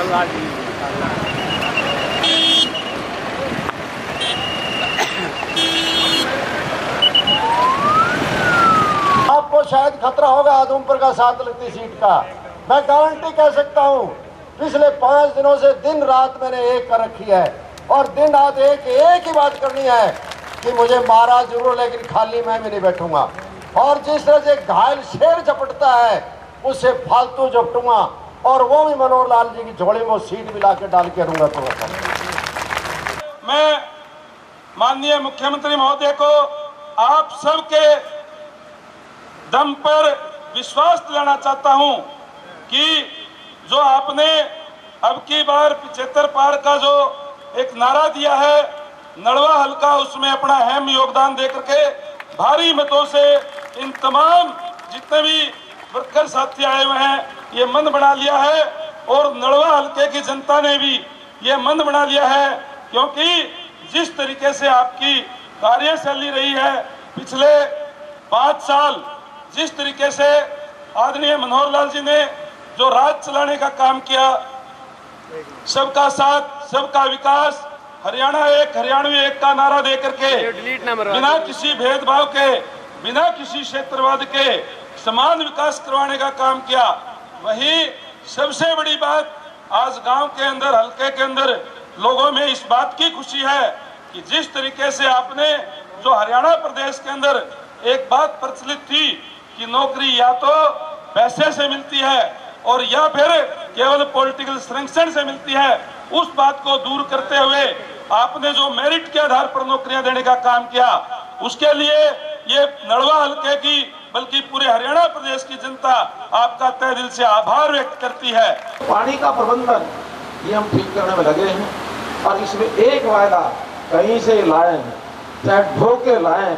आपको शायद खतरा होगा आदमपुर का 7 लगती सीट का। मैं गारंटी कह सकता हूं, पिछले 5 दिनों से दिन रात मैंने एक कर रखी है और दिन रात एक ही बात करनी है कि मुझे मारा जरूर लेकिन खाली मैं भी नहीं बैठूंगा। और जिस तरह से घायल शेर झपटता है उससे फालतू झपटूंगा और वो भी मनोहर लाल जी की झोली में सीट भी लाके डाल के दूंगा। तो मैं माननीय मुख्यमंत्री महोदय को आप सबके दम पर विश्वास दिलाना चाहता हूं कि जो आपने अब की बार 75 पार का जो एक नारा दिया है नड़वा हल्का, उसमें अपना अहम योगदान देकर के भारी मतों से इन तमाम जितने भी वर्कर साथी आए हुए हैं ये मन बना लिया है। और नड़वा हल्के की जनता ने भी ये मन बना लिया है, क्योंकि जिस तरीके से आपकी कार्यशैली रही है पिछले 5 साल, जिस तरीके से आदरणीय मनोहर लाल जी ने जो राज चलाने का काम किया, सबका साथ सबका विकास, हरियाणा एक हरियाणवी एक का नारा दे करके बिना किसी भेदभाव के, बिना किसी क्षेत्रवाद के समान विकास करवाने का काम किया। वही सबसे बड़ी बात आज गांव के अंदर, हल्के के अंदर लोगों में इस बात की खुशी है कि जिस तरीके से आपने जो हरियाणा प्रदेश के अंदर एक बात प्रचलित थी कि नौकरी या तो पैसे से मिलती है और या फिर केवल पॉलिटिकल सैंक्शन से मिलती है, उस बात को दूर करते हुए आपने जो मेरिट के आधार पर नौकरियां देने का काम किया, उसके लिए ये नड़वा हल्के की बल्कि पूरे हरियाणा प्रदेश की जनता आपका तहे दिल से आभार व्यक्त करती है। पानी का प्रबंधन ये हम ठीक करने में लगे हैं और इसमें एक वायदा कहीं से लाए हैं, चाहे ढो के लाए,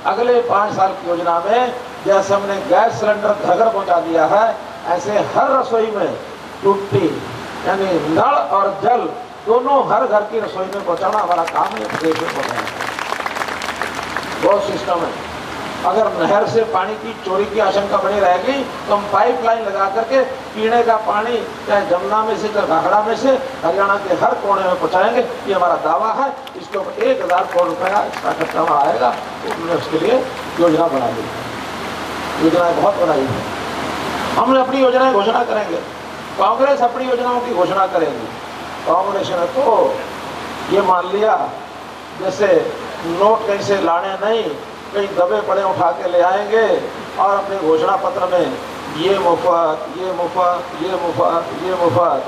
अगले 5 साल की योजना में जैसे हमने गैस सिलेंडर घर घर पहुंचा दिया है, ऐसे हर रसोई में टूटी यानी नल और जल दोनों हर घर की रसोई में पहुंचाना हमारा काम है। प्रदेश में बहुत सिस्टम है। अगर नहर से पानी की चोरी की आशंका बनी रहेगी तो हम पाइपलाइन लगा करके पीने का पानी चाहे जमुना में से चाहे घाघरा में से हरियाणा के हर कोने में पहुंचाएंगे, ये हमारा दावा है। इसके ऊपर 1000 करोड़ रुपया इसका खर्चा हमारा आएगा, उन्होंने उसके लिए योजना बना ली है। योजनाएं बहुत बनाई है। हमने अपनी योजनाएं घोषणा करेंगे, कांग्रेस अपनी योजनाओं की घोषणा करेगी। कांग्रेस ने तो ये मान लिया जैसे नोट कहीं से लाने नहीं, कहीं दबे पड़े उठा के ले आएंगे और अपने घोषणा पत्र में ये मुफ्त, ये मुफ्त, ये मुफ्त, ये मुफ्त,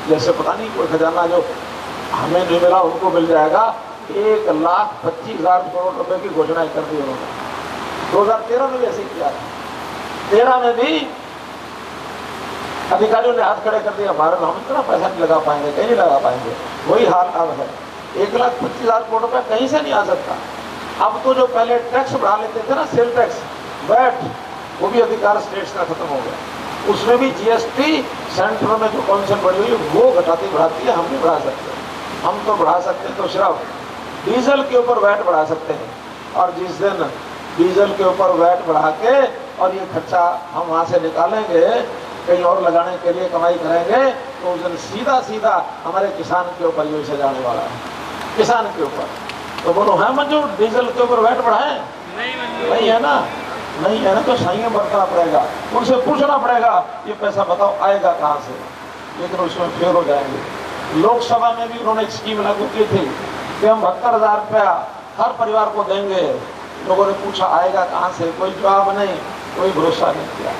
जैसे पता नहीं कोई खजाना जो हमें नहीं मिला उनको मिल जाएगा। 1,25,000 करोड़ रुपए की घोषणा कर दी उन्होंने। 2013 में भी ऐसे किया था। 13 में भी अधिकारियों ने हाथ खड़े कर दिया, भारत हम इतना पैसा नहीं लगा पाएंगे, कहीं नहीं लगा पाएंगे। वही हाल अब है, 1,25,000 करोड़ रुपया कहीं से नहीं आ सकता। अब तो जो पहले टैक्स बढ़ा लेते थे ना, सेल टैक्स, वैट, वो भी अधिकार स्टेट्स का खत्म हो गया। उसमें भी जीएसटी सेंटर में जो काउंसिल बढ़ी हुई वो घटाती बढ़ाती है, हम नहीं बढ़ा सकते। हम तो बढ़ा सकते हैं तो सिर्फ डीजल के ऊपर वैट बढ़ा सकते हैं, और जिस दिन डीजल के ऊपर वैट बढ़ा के और ये खर्चा हम वहाँ से निकालेंगे कहीं और लगाने के लिए कमाई करेंगे, तो उस दिन सीधा सीधा हमारे किसान के ऊपर ये से जाने वाला है, किसान के ऊपर। तो बोलो है मंजूर डीजल के ऊपर वैट बढ़ाएं? नहीं है ना, नहीं है ना, तो संयम बरतना पड़ेगा, उनसे पूछना पड़ेगा ये पैसा बताओ आएगा कहाँ से, लेकिन उसमें फेल हो जाएंगे। लोकसभा में भी उन्होंने एक स्कीम लागू की थी कि हम 72,000 रुपया हर परिवार को देंगे। लोगों ने पूछा आएगा कहाँ से, कोई जवाब नहीं, कोई भरोसा नहीं किया।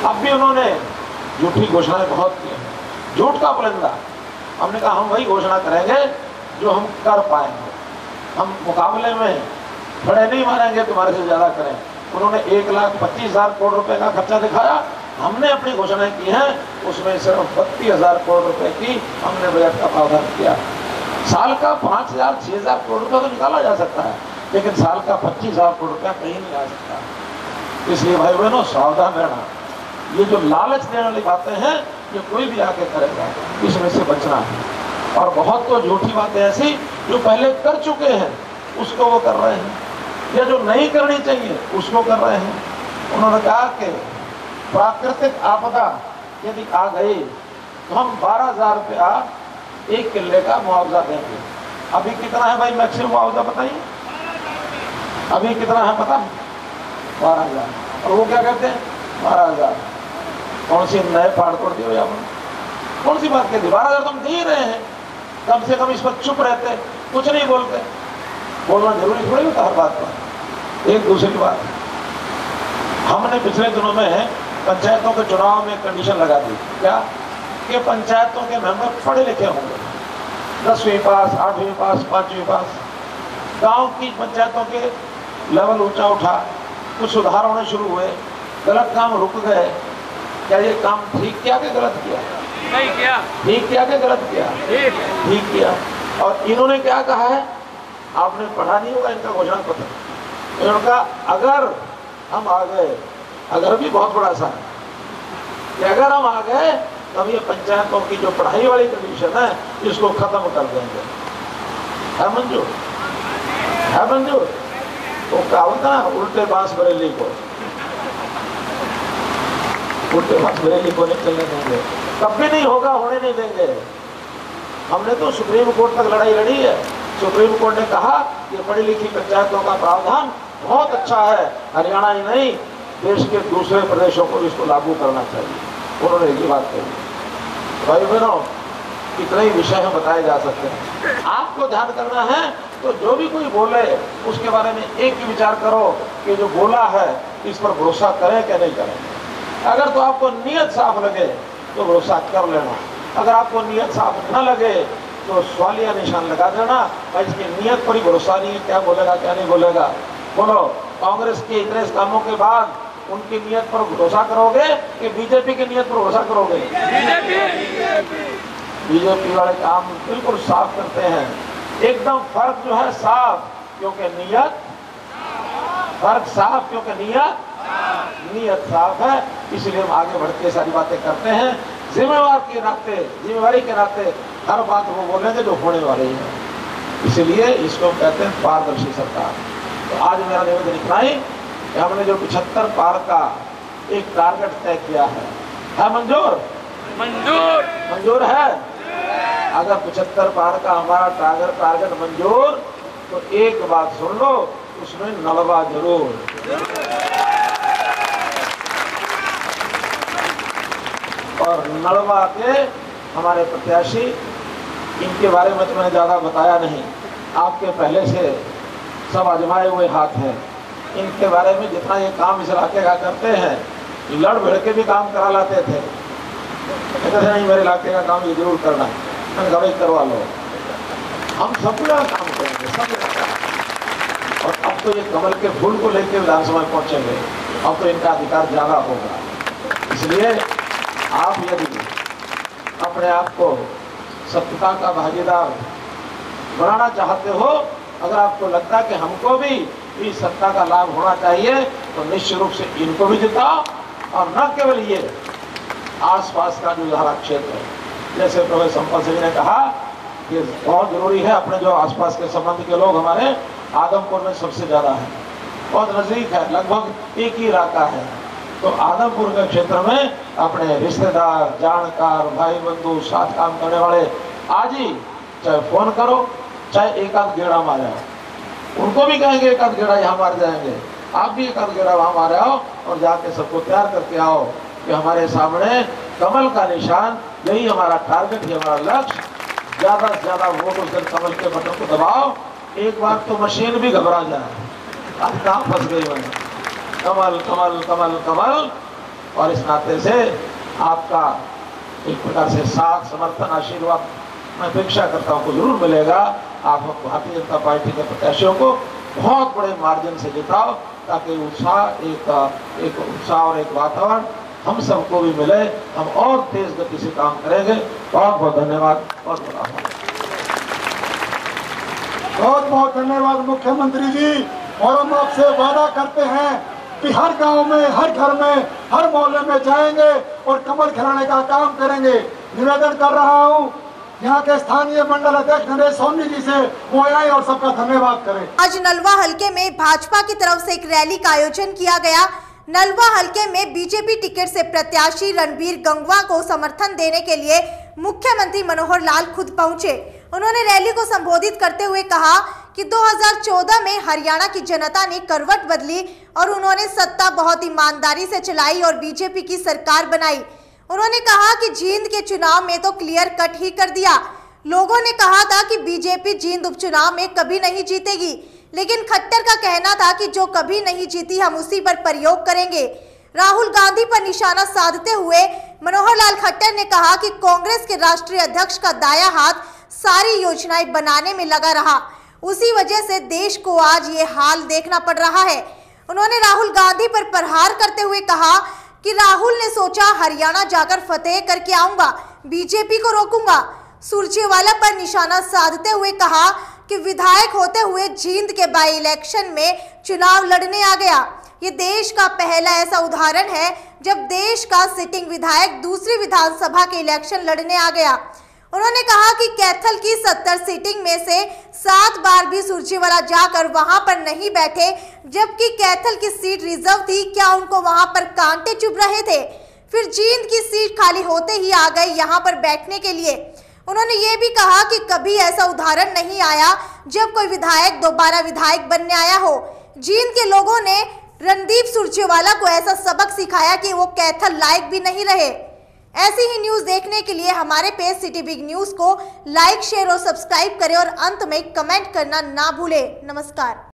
अब भी उन्होंने झूठी घोषणाएं बहुत की हैं, झूठ का पुलिंदा। हमने कहा हम वही घोषणा करेंगे जो हम कर पाएंगे, हम मुकाबले में खड़े नहीं मारेंगे तुम्हारे से ज्यादा करें। उन्होंने 1,25,000 करोड़ रुपए का खर्चा दिखाया, हमने अपनी घोषणाएं की हैं, उसमें सिर्फ 32,000 करोड़ रुपए की हमने बजट का प्रावधान किया। साल का 5,000 6,000 करोड़ रुपया तो निकाला जा सकता है, लेकिन साल का 25,000 करोड़ रुपया कहीं नहीं आ सकता। इसलिए भाई बहनों सावधान रहना, ये जो लालच देने वाली बातें हैं ये कोई भी आके करेगा, इसमें से बचना है। और बहुत तो झूठी बातें ऐसी जो पहले कर चुके हैं उसको वो कर रहे हैं, या जो नहीं करनी चाहिए उसको कर रहे हैं। उन्होंने कहा कि प्राकृतिक आपदा यदि आ गई तो हम 12,000 रुपया एक किले का मुआवजा देंगे। अभी कितना है भाई मैक्सिमम मुआवजा बताइए, अभी कितना है पता? 12,000। और वो क्या कहते हैं 12,000? कौन सी नए फाड़ तोड़ दिए या कौन सी बात कहती? 12,000 तो हम दे ही रहे हैं, कम से कम इस पर चुप रहते, कुछ नहीं बोलते। बोलना जरूरी थोड़ी होता हर बात पर। एक दूसरी बात, हमने पिछले दिनों में पंचायतों के चुनाव में कंडीशन लगा दी, क्या कि पंचायतों के मेंबर पढ़े लिखे होंगे, 10वीं पास, 8वीं पास, 5वीं पास। गांव की पंचायतों के लेवल ऊंचा उठा, कुछ सुधार होने शुरू हुए, गलत काम रुक गए। क्या ये काम ठीक किया कि गलत किया? नहीं किया। ठीक किया कि गलत किया? ठीक किया। और इन्होंने क्या कहा है, आपने पढ़ा नहीं होगा इनका घोषणा पत्र। इन्होंने कहा अगर हम आ गए, अगर भी बहुत बड़ा सा है कि अगर हम आ गए तब ये पंचायतों की जो पढ़ाई वाली कंडीशन है इसको खत्म कर देंगे। है मंजूर? है मंजूर? वो कहावत ना, उल्टे बांस बरेली को, उल्टे बांस बरेली को नहीं चलने देंगे, कब भी नहीं होगा, होने नहीं देंगे। हमने तो सुप्रीम कोर्ट तक लड़ाई लड़ी है। सुप्रीम कोर्ट ने कहा कि पढ़ी लिखी पंचायतों का प्रावधान बहुत अच्छा है, हरियाणा ही नहीं देश के दूसरे प्रदेशों को इसको लागू करना चाहिए। उन्होंने ये बात कही। भाई बहनों, कितने ही विषय में बताए जा सकते हैं। आपको ध्यान करना है तो जो भी कोई बोले उसके बारे में एक ही विचार करो कि जो बोला है इस पर भरोसा करें कि नहीं करें। अगर तो आपको नियत साफ लगे तो भरोसा कर लेना, अगर आपको नियत साफ न लगे तो सवालिया निशान लगा देना, भाई इसकी नियत पर ही भरोसा नहीं है, क्या बोलेगा क्या नहीं बोलेगा। बोलो, कांग्रेस के इतने कामों के बाद उनकी नियत पर भरोसा करोगे कि बीजेपी की नियत पर भरोसा करोगे? बीजेपी वाले काम बिल्कुल साफ करते हैं, एकदम फर्क जो है साफ, क्योंकि नियत फर्क साफ, क्योंकि नियत साफ है। इसलिए हम आगे बढ़ के सारी बातें करते हैं। जिम्मेवारी के नाते हर बात वो बोलेंगे जो होने वाली है। इसलिए इसको कहते हैं पारदर्शी सरकार। तो आज मेरा निवेदन इतना ही कि हमने जो 75 पार का एक टारगेट तय किया है मंजूर? मंजूर। मंजूर है? अगर 75 पार का हमारा टारगेट मंजूर, तो एक बात सुन लो, उसमें नलवा जरूर। और नलवा के हमारे प्रत्याशी, इनके बारे में तो मैंने ज्यादा बताया नहीं, आपके पहले से सब आजमाए हुए हाथ हैं। इनके बारे में जितना ये काम इस इलाके का करते हैं, लड़ भिड़ के भी काम करा लाते थे। कहते थे नहीं मेरे इलाके का काम ये जरूर करना है, मैंने कहा भाई करवा लो, हम सब जगह काम करेंगे, सब जगह। और अब तो ये कमल के फूल को लेकर विधानसभा में पहुंचेंगे, अब तो इनका अधिकार ज्यादा होगा। इसलिए आप यदि अपने आप को सत्ता का भागीदार बनाना चाहते हो, अगर आपको लगता है कि हमको भी इस सत्ता का लाभ होना चाहिए, तो निश्चित रूप से इनको भी जिताओ। और न केवल ये, आसपास का जो हमारा क्षेत्र है, जैसे प्रोफेसर संपत सिंह ने कहा कि बहुत जरूरी है, अपने जो आसपास के संबंध के लोग हमारे आदमपुर में सबसे ज्यादा है, बहुत नजदीक है, लगभग एक ही इलाका है। तो आदमपुर के क्षेत्र में अपने रिश्तेदार, जानकार, भाई बंधु, साथ काम करने वाले आज ही चाहे फोन करो, चाहे एक आध गेड़ा मारे आओ, उनको भी कहेंगे एक आध गेड़ा यहाँ मार जाएंगे, आप भी एक आध गेड़ा वहाँ मारे आओ और जाके सबको तैयार करके आओ कि हमारे सामने कमल का निशान, यही हमारा टारगेट, यही हमारा लक्ष्य। ज्यादा से ज्यादा वोट उस दिन कमल के बटन को दबाओ। एक बार तो मशीन भी घबरा जाए, अब कहाँ फंस गई मैंने, कमल कमल कमल कमल। और इस नाते से आपका एक प्रकार से साथ, समर्थन, आशीर्वाद मैं अपेक्षा करता हूँ को जरूर मिलेगा। आप भारतीय जनता पार्टी के प्रत्याशियों को बहुत बड़े मार्जिन से जिताओ, ताकि उत्साह एक उत्साह और एक वातावरण हम सबको भी मिले, हम और तेज गति से काम करेंगे। बहुत बहुत धन्यवाद। बहुत बहुत धन्यवाद मुख्यमंत्री जी। और हम आपसे वादा करते हैं कि हर गांव में, हर घर में, हर मोहल्ले में जाएंगे और कमल खिलाने का काम करेंगे। निवेदन कर रहा हूं यहाँ के स्थानीय मंडल अध्यक्ष नरेश सोनी जी से, वो आए और सबका धन्यवाद करें। आज नलवा हलके में भाजपा की तरफ से एक रैली का आयोजन किया गया। नलवा हलके में बीजेपी टिकट से प्रत्याशी रणबीर गंगवा को समर्थन देने के लिए मुख्यमंत्री मनोहर लाल खुद पहुंचे। उन्होंने रैली को संबोधित करते हुए कहा कि 2014 में हरियाणा की जनता ने करवट बदली और उन्होंने सत्ता बहुत ईमानदारी से चलाई और बीजेपी की सरकार बनाई। उन्होंने कहा कि जींद के चुनाव में तो क्लियर कट ही कर दिया। लोगों ने कहा था कि बीजेपी जींद उपचुनाव में कभी नहीं जीतेगी, लेकिन खट्टर का कहना था कि जो कभी नहीं जीती हम उसी पर प्रयोग करेंगे। राहुल गांधी पर निशाना साधते हुए मनोहर लाल खट्टर ने कहा कि कांग्रेस के राष्ट्रीय अध्यक्ष का दायां हाथ सारी योजनाएं बनाने में लगा रहा, उसी वजह से देश को आज ये हाल देखना पड़ रहा है। उन्होंने राहुल गांधी पर प्रहार करते हुए कहा कि राहुल ने सोचा हरियाणा जाकर फतेह करके आऊंगा, बीजेपी को रोकूंगा। सुरजेवाला पर निशाना साधते हुए कहा कि विधायक होते हुए जींद के बाई इलेक्शन में चुनाव लड़ने आ गया। ये देश का पहला ऐसा उदाहरण है जब देश का सिटिंग विधायक दूसरी विधानसभा के इलेक्शन लड़ने आ गया। उन्होंने कहा कि कैथल की 70 सीटिंग में से 7 बार भी सुरजेवाला जाकर वहां पर नहीं बैठे, जबकि कैथल की सीट रिजर्व थी। क्या उनको वहां पर कांटे चुभ रहे थे? फिर जींद की सीट खाली होते ही आ गए यहां पर बैठने के लिए। उन्होंने ये भी कहा कि कभी ऐसा उदाहरण नहीं आया जब कोई विधायक दोबारा विधायक बनने आया हो। जींद के लोगों ने रणदीप सुरजेवाला को ऐसा सबक सिखाया कि वो कैथल लायक भी नहीं रहे। ऐसी ही न्यूज़ देखने के लिए हमारे पेज सिटी बिग न्यूज़ को लाइक, शेयर और सब्सक्राइब करें और अंत में कमेंट करना ना भूलें। नमस्कार।